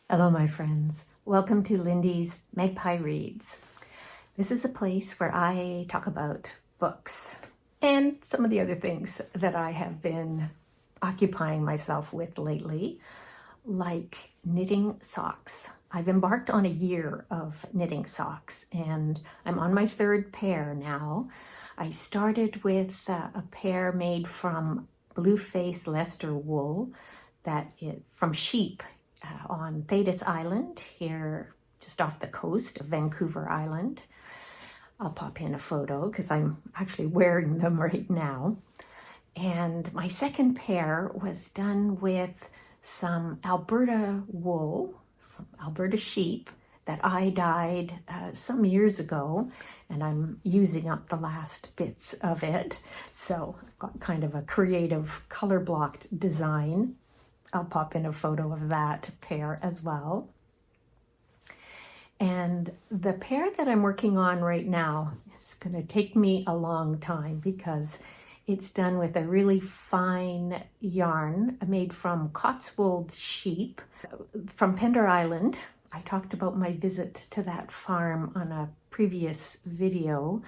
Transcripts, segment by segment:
Hello, my friends. Welcome to Lindy's Magpie Reads. This is a place where I talk about books and some of the other things that I have been occupying myself with lately, like knitting socks. I've embarked on a year of knitting socks, and I'm on my third pair now. I started with a pair made from blue-face Leicester wool that is from sheep on Thetis Island, here just off the coast of Vancouver Island. I'll pop in a photo because I'm actually wearing them right now. And my second pair was done with some Alberta wool, from Alberta sheep, that I dyed some years ago, and I'm using up the last bits of it. So I've got kind of a creative color blocked design. I'll pop in a photo of that pair as well. And the pair that I'm working on right now is going to take me a long time because it's done with a really fine yarn made from Cotswold sheep from Pender Island. I talked about my visit to that farm on a previous video.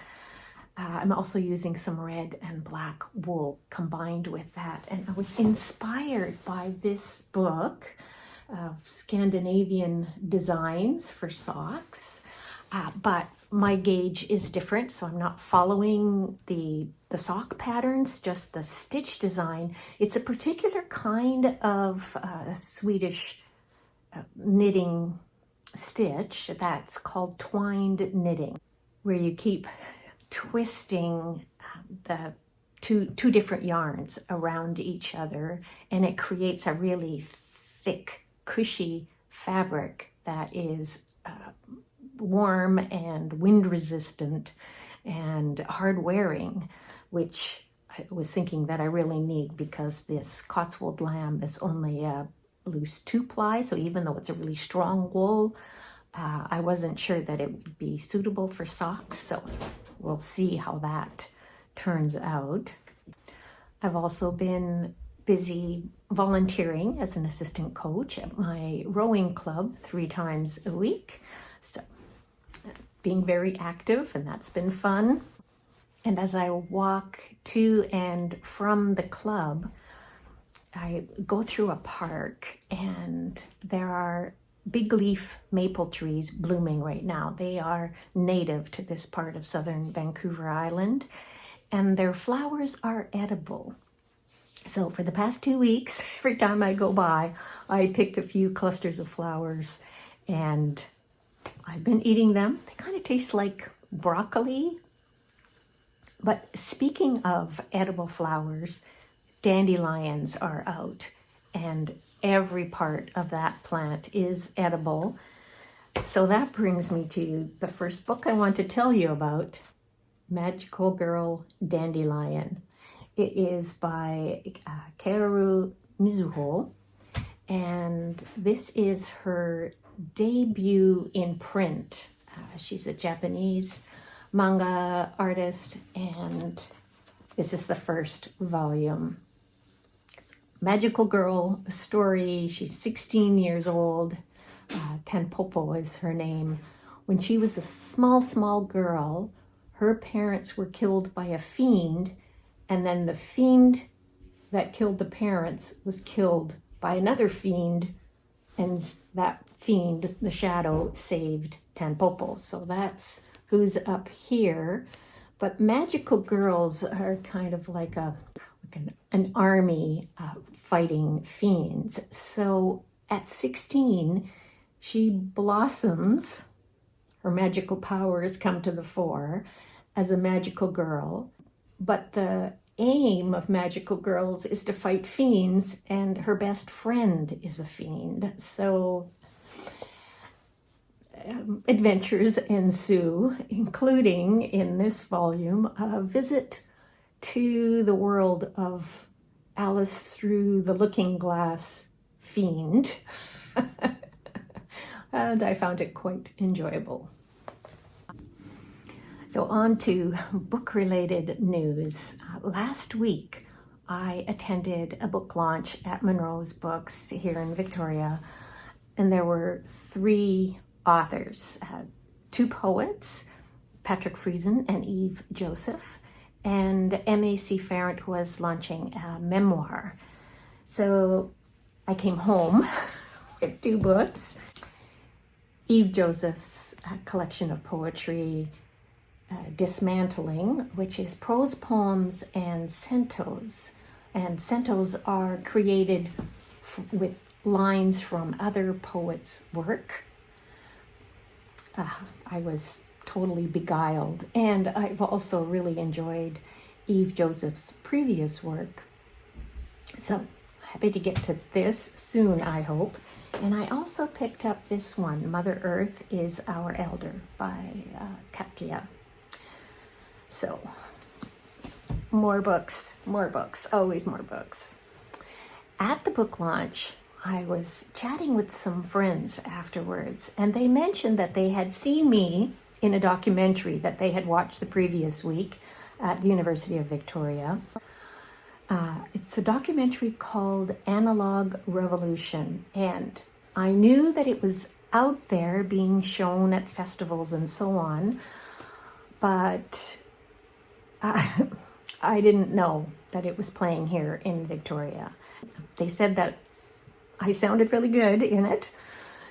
I'm also using some red and black wool combined with that. And I was inspired by this book of Scandinavian designs for socks, but my gauge is different, so I'm not following the sock patterns, just the stitch design. It's a particular kind of Swedish knitting stitch that's called twined knitting, where you keep twisting the two different yarns around each other, and it creates a really thick, cushy fabric that is warm and wind resistant and hard wearing, which I was thinking that I really need because this Cotswold lamb is only a loose 2-ply, so even though it's a really strong wool, I wasn't sure that it would be suitable for socks, so we'll see how that turns out. I've also been busy volunteering as an assistant coach at my rowing club 3 times a week. So being very active, and that's been fun. And as I walk to and from the club, I go through a park and there are big leaf maple trees blooming right now. They are native to this part of southern Vancouver Island, and their flowers are edible. So for the past 2 weeks, every time I go by, I pick a few clusters of flowers, and I've been eating them. They kind of taste like broccoli. But speaking of edible flowers, dandelions are out, and every part of that plant is edible. So that brings me to the first book I want to tell you about, Magical Girl Dandelion. It is by Kaeru Mizuho, and this is her debut in print. She's a Japanese manga artist, and this is the first volume. Magical Girl story. She's 16 years old. Tanpopo is her name. When she was a small girl, her parents were killed by a fiend, and then the fiend that killed the parents was killed by another fiend, and that fiend, the shadow, saved Tanpopo. So that's who's up here. But magical girls are kind of like an army fighting fiends. So at 16, she blossoms. Her magical powers come to the fore as a magical girl. But the aim of magical girls is to fight fiends, and her best friend is a fiend. So adventures ensue, including in this volume a visit to the world of Alice through the Looking Glass fiend. And I found it quite enjoyable. So on to book-related news. Last week, I attended a book launch at Munro's Books here in Victoria, And there were 3 authors, 2 poets, Patrick Friesen and Eve Joseph, and MAC Farrant was launching a memoir. So I came home with 2 books. Eve Joseph's collection of poetry, Dismantling, which is prose poems and centos. And centos are created with lines from other poets' work. I was totally beguiled, and I've also really enjoyed Eve Joseph's previous work. So happy to get to this soon, I hope. And I also picked up this one, Mother Earth is Our Elder by Katja. So more books, always more books. At the book launch, I was chatting with some friends afterwards, and they mentioned that they had seen me in a documentary that they had watched the previous week at the University of Victoria. It's a documentary called Analogue Revolution, and I knew that it was out there being shown at festivals and so on, but I didn't know that it was playing here in Victoria. They said that I sounded really good in it,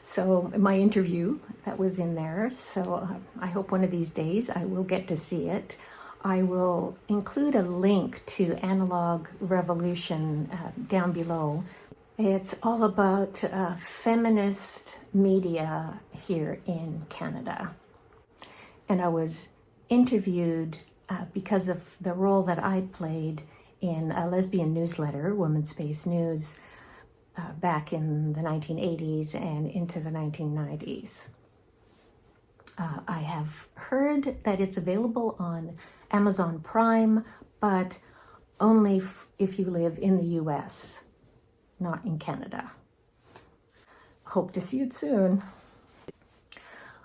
so my interview that was in there, so I hope one of these days I will get to see it. I will include a link to Analogue Revolution down below. It's all about feminist media here in Canada. And I was interviewed because of the role that I played in a lesbian newsletter, Women's Space News, back in the 1980s and into the 1990s. I have heard that it's available on Amazon Prime, but only if you live in the US, not in Canada. Hope to see it soon.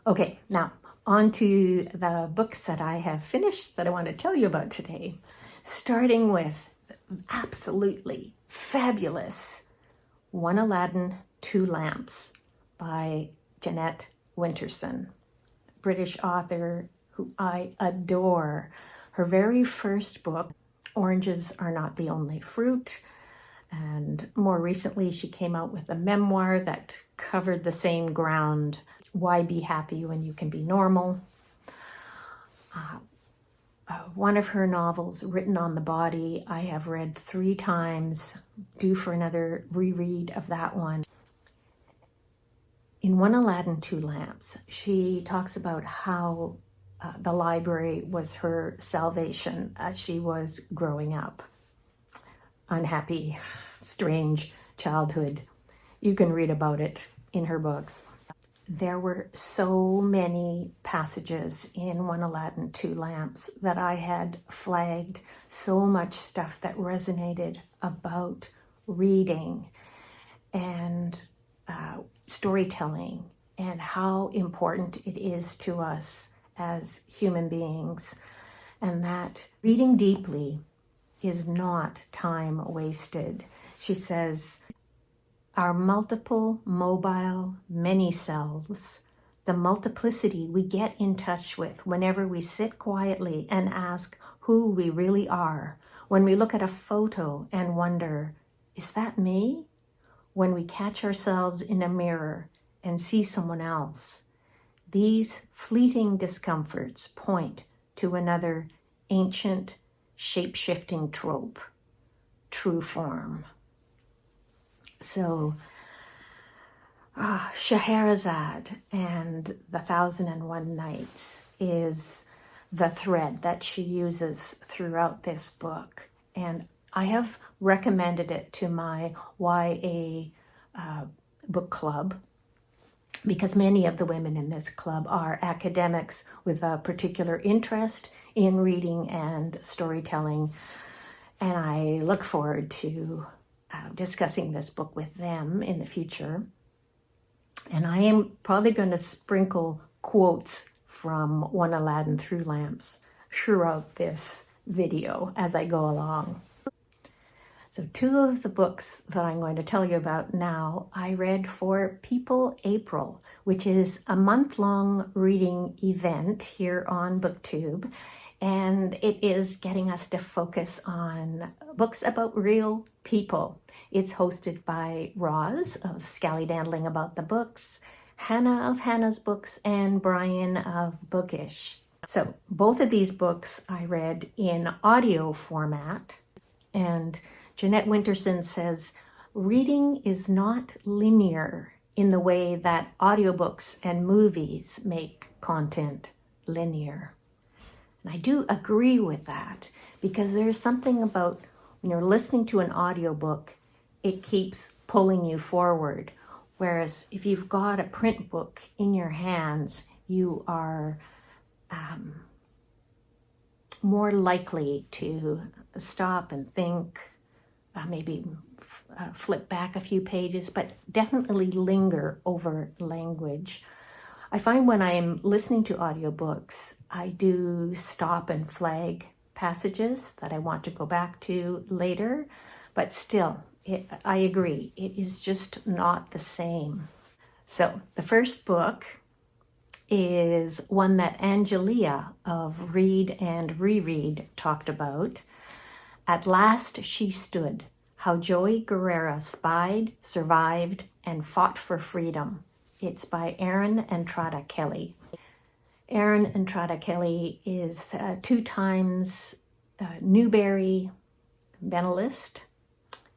Okay, now on to the books that I have finished that I want to tell you about today, starting with absolutely fabulous One Aladdin, Two Lamps by Jeanette Winterson, British author who I adore. Her very first book, Oranges Are Not the Only Fruit, and more recently she came out with a memoir that covered the same ground, Why Be Happy When You Can Be Normal. One of her novels, Written on the Body, I have read 3 times, due for another reread of that one. In One Aladdin, Two Lamps, she talks about how the library was her salvation as she was growing up. Unhappy, strange childhood. You can read about it in her books. There were so many passages in One Aladdin, Two Lamps that I had flagged, so much stuff that resonated about reading and storytelling and how important it is to us as human beings, and that reading deeply is not time wasted. She says, our multiple, mobile, many selves, the multiplicity we get in touch with whenever we sit quietly and ask who we really are, when we look at a photo and wonder, is that me? When we catch ourselves in a mirror and see someone else. These fleeting discomforts point to another ancient, shape-shifting trope, true form. So, Scheherazade and the 1001 Nights is the thread that she uses throughout this book. And I have recommended it to my YA book club because many of the women in this club are academics with a particular interest in reading and storytelling. And I look forward to discussing this book with them in the future. And I am probably going to sprinkle quotes from One Aladdin, Two Lamps throughout this video as I go along. So two of the books that I'm going to tell you about now, I read for People April, which is a month-long reading event here on BookTube. And it is getting us to focus on books about real people. It's hosted by Roz of Scallydandling About the Books, Hannah of Hannah's Books, and Brian of Bookish. So both of these books I read in audio format, and Jeanette Winterson says, reading is not linear in the way that audiobooks and movies make content linear. And I do agree with that, because there's something about when you're listening to an audiobook, it keeps pulling you forward. Whereas if you've got a print book in your hands, you are more likely to stop and think, maybe flip back a few pages, but definitely linger over language. I find when I'm listening to audiobooks, I do stop and flag passages that I want to go back to later, but still, I agree, it is just not the same. So the first book is one that Angelia of Read and Reread talked about. At Last She Stood, How Joey Guerrero Spied, Survived, and Fought for Freedom. It's by Erin Entrada Kelly. Erin Entrada Kelly is 2 times Newbery Benelist,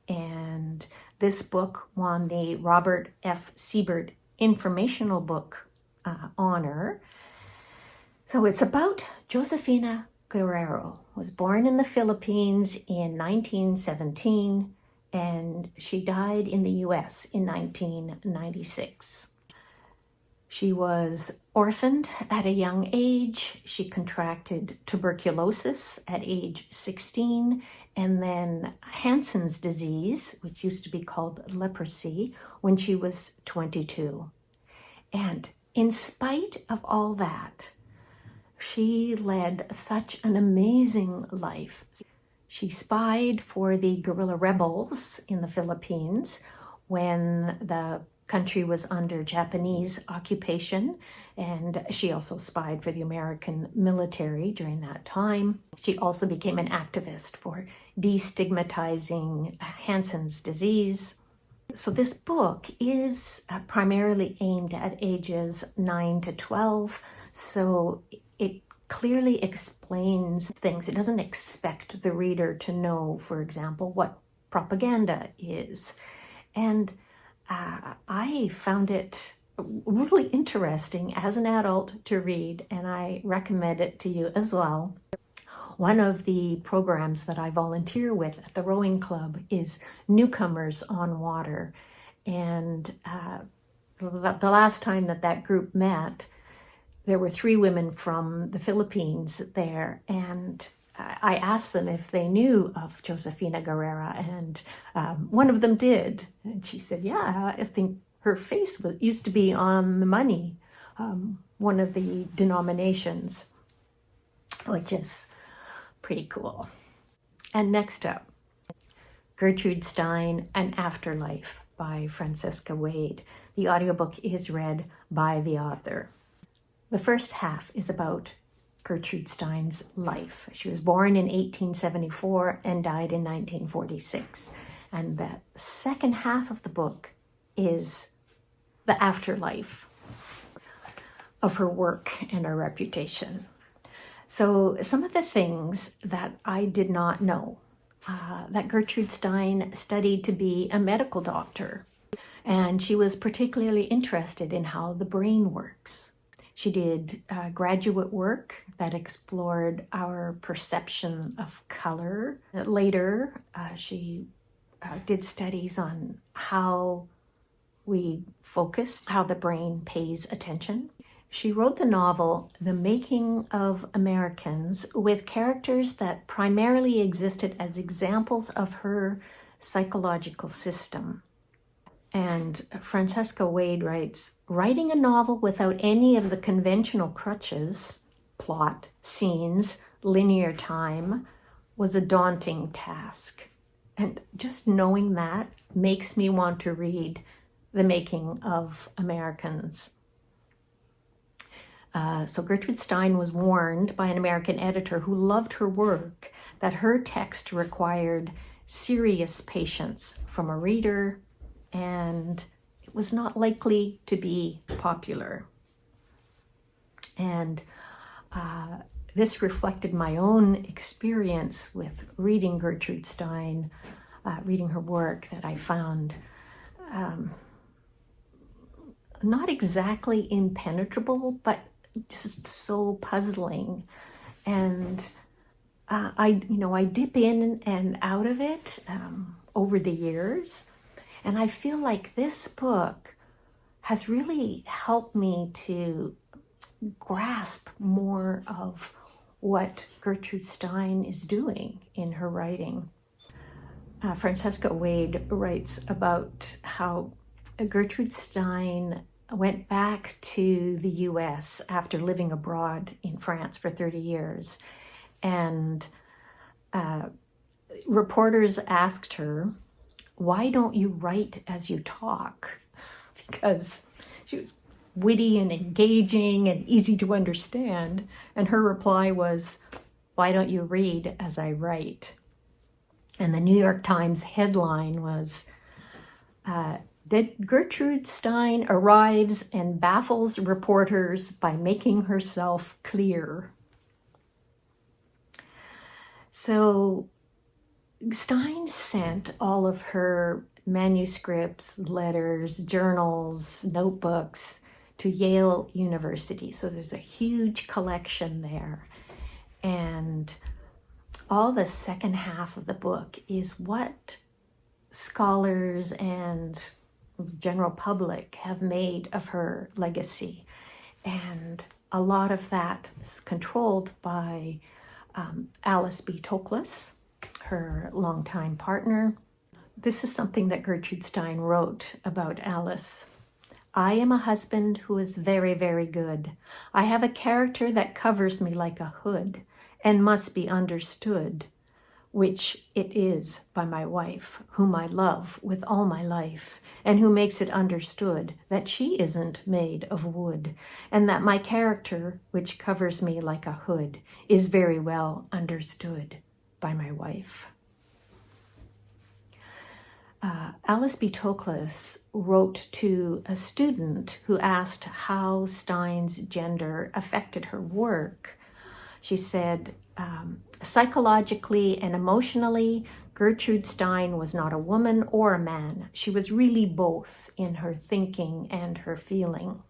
and this book won the Robert F. Siebert Informational Book honor. So it's about Josefina Guerrero, was born in the Philippines in 1917, and she died in the US in 1996. She was orphaned at a young age. She contracted tuberculosis at age 16, and then Hansen's disease, which used to be called leprosy, when she was 22. And in spite of all that, she led such an amazing life. She spied for the guerrilla rebels in the Philippines when the country was under Japanese occupation, and she also spied for the American military during that time. She also became an activist for destigmatizing Hansen's disease. So this book is primarily aimed at ages 9 to 12, so it clearly explains things. It doesn't expect the reader to know, for example, what propaganda is. And I found it really interesting as an adult to read, and I recommend it to you as well. One of the programs that I volunteer with at the rowing club is Newcomers on Water. And the last time that group met, there were 3 women from the Philippines there, and I asked them if they knew of Josefina Guerrero, and one of them did. And she said, yeah, I think her face used to be on the money, one of the denominations, which is pretty cool. And next up, Gertrude Stein, An Afterlife by Francesca Wade. The audiobook is read by the author. The first half is about Gertrude Stein's life. She was born in 1874 and died in 1946. And the second half of the book is the afterlife of her work and her reputation. So some of the things that I did not know, that Gertrude Stein studied to be a medical doctor, and she was particularly interested in how the brain works. She did graduate work that explored our perception of color. Later, she did studies on how we focus, how the brain pays attention. She wrote the novel The Making of Americans with characters that primarily existed as examples of her psychological system. And Francesca Wade writes, writing a novel without any of the conventional crutches, plot, scenes, linear time, was a daunting task. And just knowing that makes me want to read The Making of Americans. So Gertrude Stein was warned by an American editor who loved her work that her text required serious patience from a reader, and it was not likely to be popular. And this reflected my own experience with reading Gertrude Stein, reading her work, that I found not exactly impenetrable, but just so puzzling. And I dip in and out of it over the years. And I feel like this book has really helped me to grasp more of what Gertrude Stein is doing in her writing. Francesca Wade writes about how Gertrude Stein went back to the US after living abroad in France for 30 years. And reporters asked her, "Why don't you write as you talk?" Because she was witty and engaging and easy to understand. And her reply was, "Why don't you read as I write?" And the New York Times headline was, Gertrude Stein arrives and baffles reporters by making herself clear. So Stein sent all of her manuscripts, letters, journals, notebooks to Yale University. So there's a huge collection there. And all the second half of the book is what scholars and general public have made of her legacy. And a lot of that is controlled by Alice B. Toklas, her longtime partner. This is something that Gertrude Stein wrote about Alice. "I am a husband who is very, very good. I have a character that covers me like a hood and must be understood, which it is by my wife, whom I love with all my life, and who makes it understood that she isn't made of wood, and that my character, which covers me like a hood, is very well understood by my wife." Alice B. Toklas wrote to a student who asked how Stein's gender affected her work. She said, psychologically and emotionally, Gertrude Stein was not a woman or a man. She was really both in her thinking and her feeling.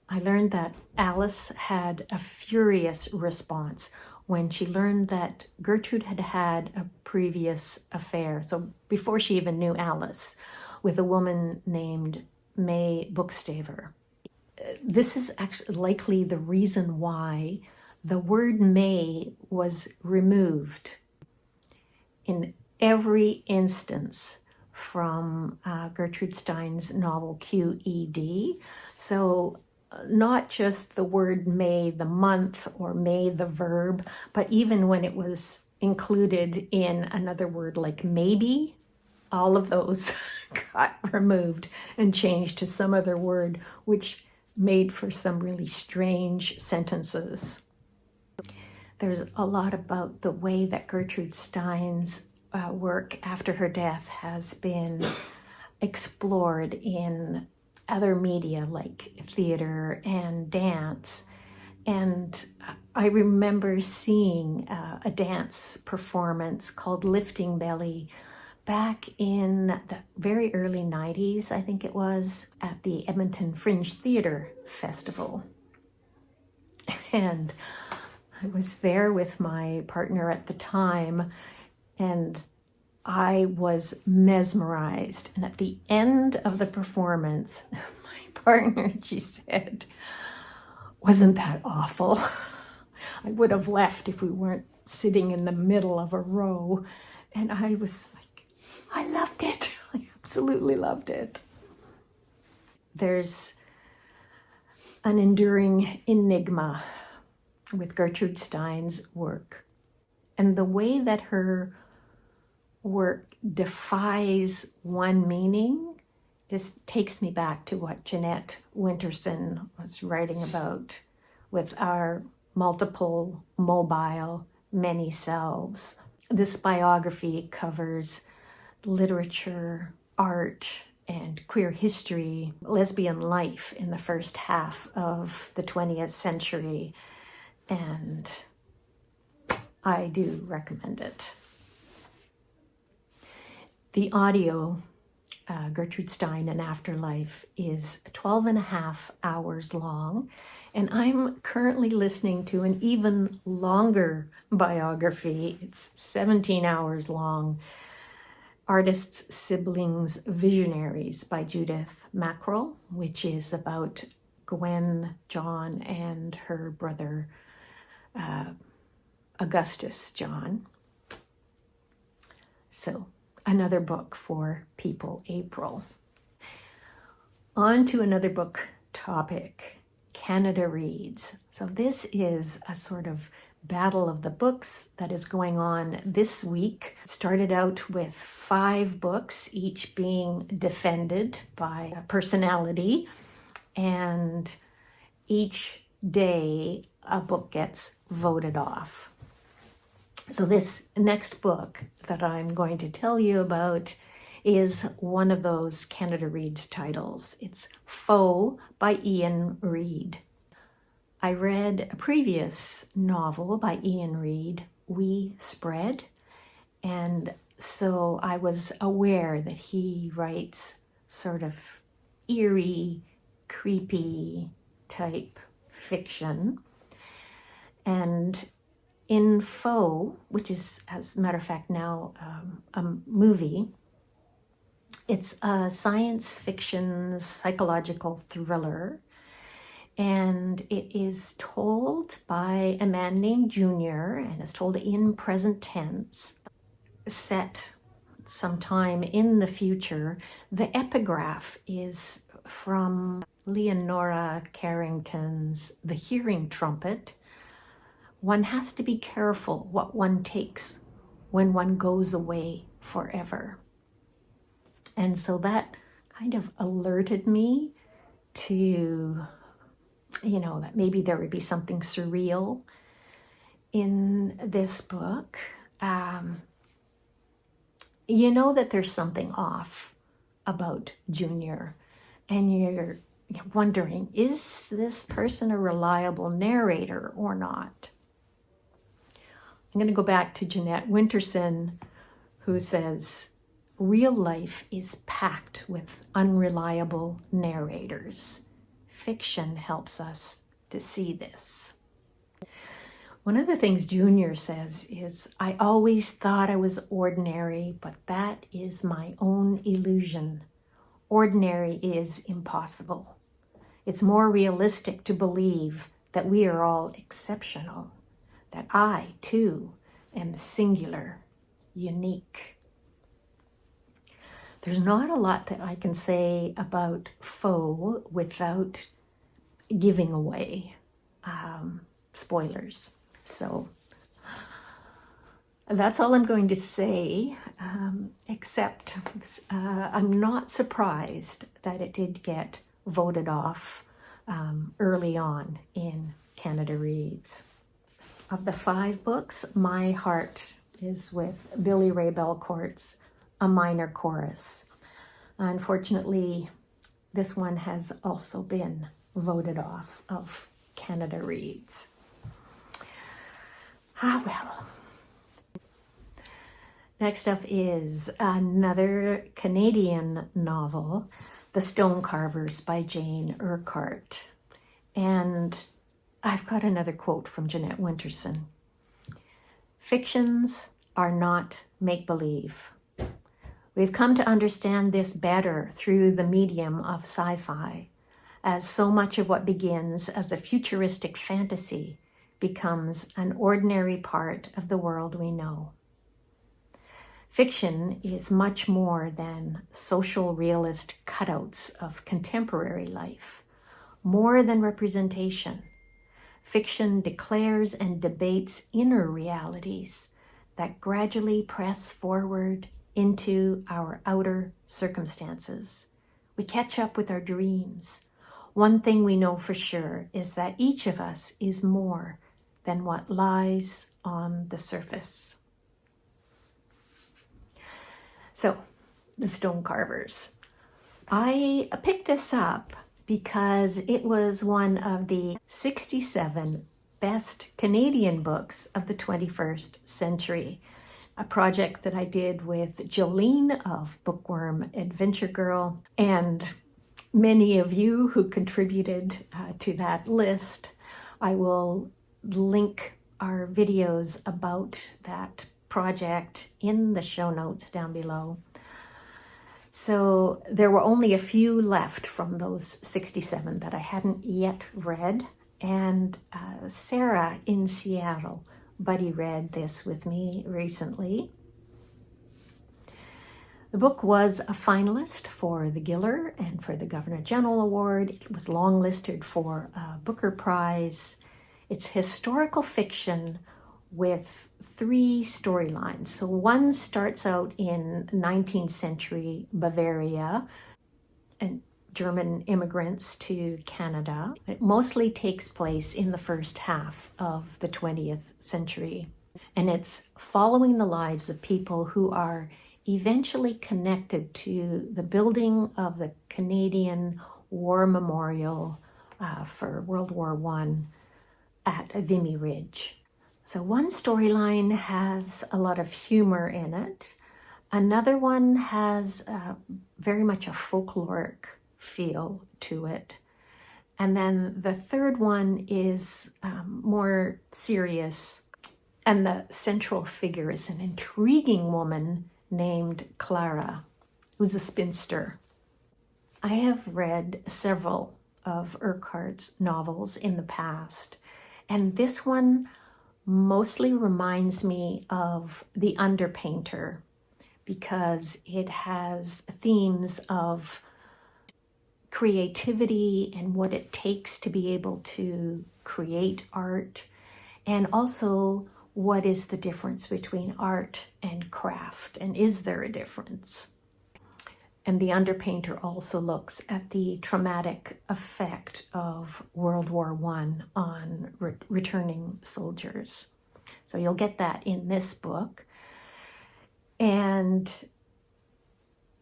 I learned that Alice had a furious response when she learned that Gertrude had had a previous affair, so before she even knew Alice, with a woman named May Bookstaver. This is actually likely the reason why the word May was removed in every instance from Gertrude Stein's novel QED. So not just the word May the month or May the verb, but even when it was included in another word like maybe, all of those got removed and changed to some other word, which made for some really strange sentences. There's a lot about the way that Gertrude Stein's work after her death has been explored in other media like theater and dance. And I remember seeing a dance performance called Lifting Belly back in the very early 90s, I think it was, at the Edmonton Fringe Theatre Festival. And I was there with my partner at the time, and I was mesmerized. And at the end of the performance, my partner, she said, "Wasn't that awful?" I would have left if we weren't sitting in the middle of a row. And I was like, I loved it. I absolutely loved it. There's an enduring enigma with Gertrude Stein's work, and the way that her work defies one meaning just takes me back to what Jeanette Winterson was writing about with our multiple, mobile, many selves. This biography covers literature, art, and queer history, lesbian life in the first half of the 20th century, and I do recommend it. The audio, Gertrude Stein and Afterlife, is 12 and a half hours long, and I'm currently listening to an even longer biography. It's 17 hours long, Artists, Siblings, Visionaries by Judith Mackrell, which is about Gwen, John, and her brother Augustus John. So another book for people, April. On to another book topic, Canada Reads. So this is a sort of battle of the books that is going on this week. It started out with 5 books, each being defended by a personality, and each day a book gets voted off. So this next book that I'm going to tell you about is one of those Canada Reads titles. It's Foe by Ian Reid. I read a previous novel by Ian Reid, We Spread, and so I was aware that he writes sort of eerie, creepy type fiction. And in Foe, which is, as a matter of fact, now a movie, it's a science fiction psychological thriller, and it is told by a man named Junior, and it's told in present tense, set sometime in the future. The epigraph is from Leonora Carrington's The Hearing Trumpet. One has to be careful what one takes when one goes away forever. And so that kind of alerted me to, that maybe there would be something surreal in this book. That there's something off about Junior, and you're wondering, is this person a reliable narrator or not? I'm going to go back to Jeanette Winterson, who says, real life is packed with unreliable narrators. Fiction helps us to see this. One of the things Junior says is, I always thought I was ordinary, but that is my own illusion. Ordinary is impossible. It's more realistic to believe that we are all exceptional, that I, too, am singular, unique. There's not a lot that I can say about Foe without giving away spoilers. So that's all I'm going to say, except I'm not surprised that it did get voted off early on in Canada Reads. Of the 5 books, my heart is with Billy Ray Belcourt's A Minor Chorus. Unfortunately, this one has also been voted off of Canada Reads. Well. Next up is another Canadian novel, The Stone Carvers by Jane Urquhart. And I've got another quote from Jeanette Winterson. Fictions are not make-believe. We've come to understand this better through the medium of sci-fi, as so much of what begins as a futuristic fantasy becomes an ordinary part of the world we know. Fiction is much more than social realist cutouts of contemporary life, more than representation. Fiction declares and debates inner realities that gradually press forward into our outer circumstances. We catch up with our dreams. One thing we know for sure is that each of us is more than what lies on the surface. So, the Stone Carvers. I picked this up because it was one of the 67 best Canadian books of the 21st century. A project that I did with Jolene of Bookworm Adventure Girl, and many of you who contributed to that list. I will link our videos about that project in the show notes down below. So there were only a few left from those 67 that I hadn't yet read. And Sarah in Seattle buddy read this with me recently. The book was a finalist for the Giller and for the Governor General Award. It was longlisted for a Booker Prize. It's historical fiction with 3 storylines. So one starts out in 19th century Bavaria and German immigrants to Canada. It mostly takes place in the first half of the 20th century. And it's following the lives of people who are eventually connected to the building of the Canadian War Memorial for World War I at Vimy Ridge. So one storyline has a lot of humor in it. Another one has very much a folkloric feel to it. And then the third one is more serious. And the central figure is an intriguing woman named Clara, who's a spinster. I have read several of Urquhart's novels in the past, and this one mostly reminds me of The Underpainter because it has themes of creativity and what it takes to be able to create art, and also what is the difference between art and craft, and is there a difference? And The Underpainter also looks at the traumatic effect of World War I on returning soldiers. So you'll get that in this book. And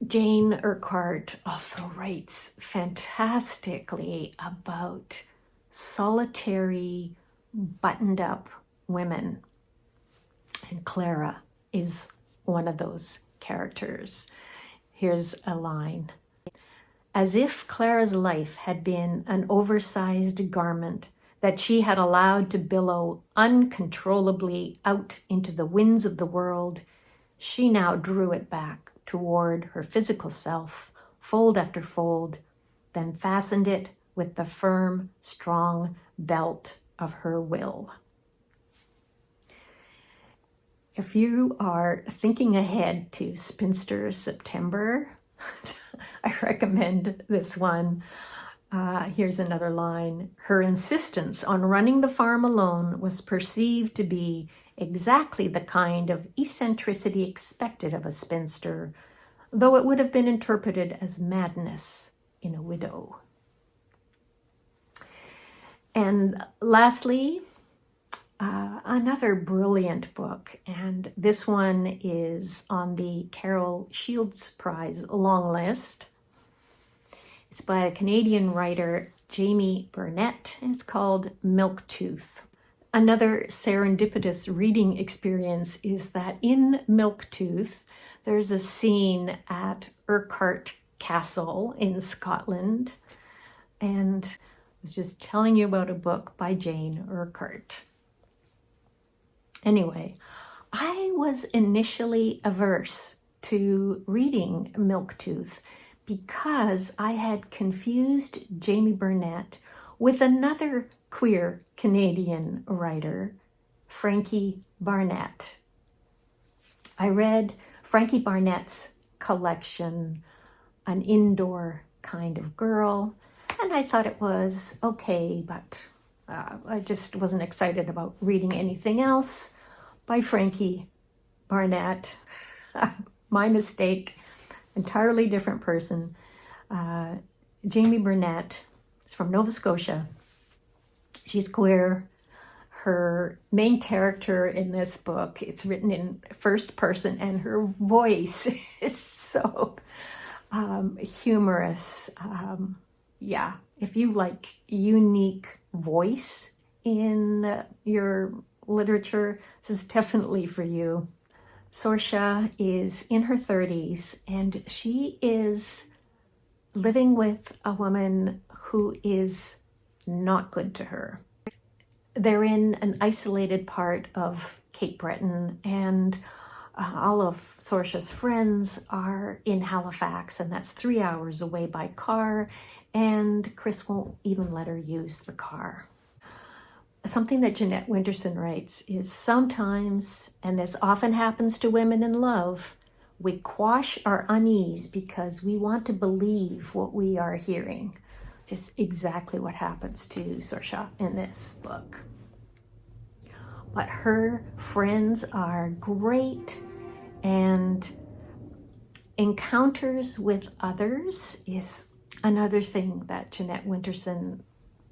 Jane Urquhart also writes fantastically about solitary, buttoned-up women. And Clara is one of those characters. Here's a line. As if Clara's life had been an oversized garment that she had allowed to billow uncontrollably out into the winds of the world, she now drew it back toward her physical self, fold after fold, then fastened it with the firm, strong belt of her will. If you are thinking ahead to Spinster September, I recommend this one. Here's another line. Her insistence on running the farm alone was perceived to be exactly the kind of eccentricity expected of a spinster, though it would have been interpreted as madness in a widow. And lastly, another brilliant book, and this one is on the Carol Shields Prize long list. It's by a Canadian writer, Jamie Burnett, and it's called Milktooth. Another serendipitous reading experience is that in Milktooth, there's a scene at Urquhart Castle in Scotland, and I was just telling you about a book by Jane Urquhart. Anyway, I was initially averse to reading Milktooth because I had confused Jamie Burnett with another queer Canadian writer, Frankie Barnett. I read Frankie Barnett's collection, An Indoor Kind of Girl, and I thought it was okay, but I just wasn't excited about reading anything else by Frankie Barnett. My mistake. Entirely different person. Jamie Burnett is from Nova Scotia. She's queer. Her main character in this book, it's written in first person, and her voice is so humorous. Yeah, if you like unique voice in your literature, this is definitely for you. Saoirse is in her 30s, and she is living with a woman who is not good to her. They're in an isolated part of Cape Breton, and all of Saoirse's friends are in Halifax, and that's 3 hours away by car, and Chris won't even let her use the car. Something that Jeanette Winterson writes is sometimes, and this often happens to women in love, we quash our unease because we want to believe what we are hearing. Just exactly what happens to Saoirse in this book. But her friends are great, and encounters with others is another thing that Jeanette Winterson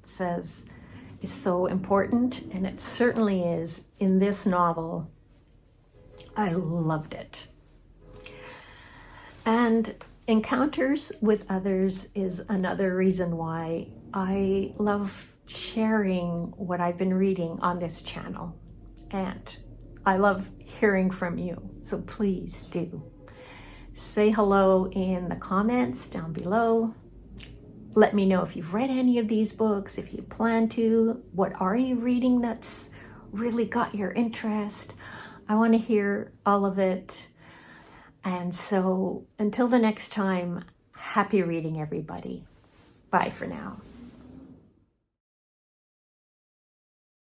says is so important, and it certainly is in this novel. I loved it. And encounters with others is another reason why I love sharing what I've been reading on this channel. And I love hearing from you, so please do. Say hello in the comments down below. Let me know if you've read any of these books, if you plan to. What are you reading that's really got your interest? I want to hear all of it. And so until the next time, happy reading, everybody. Bye for now.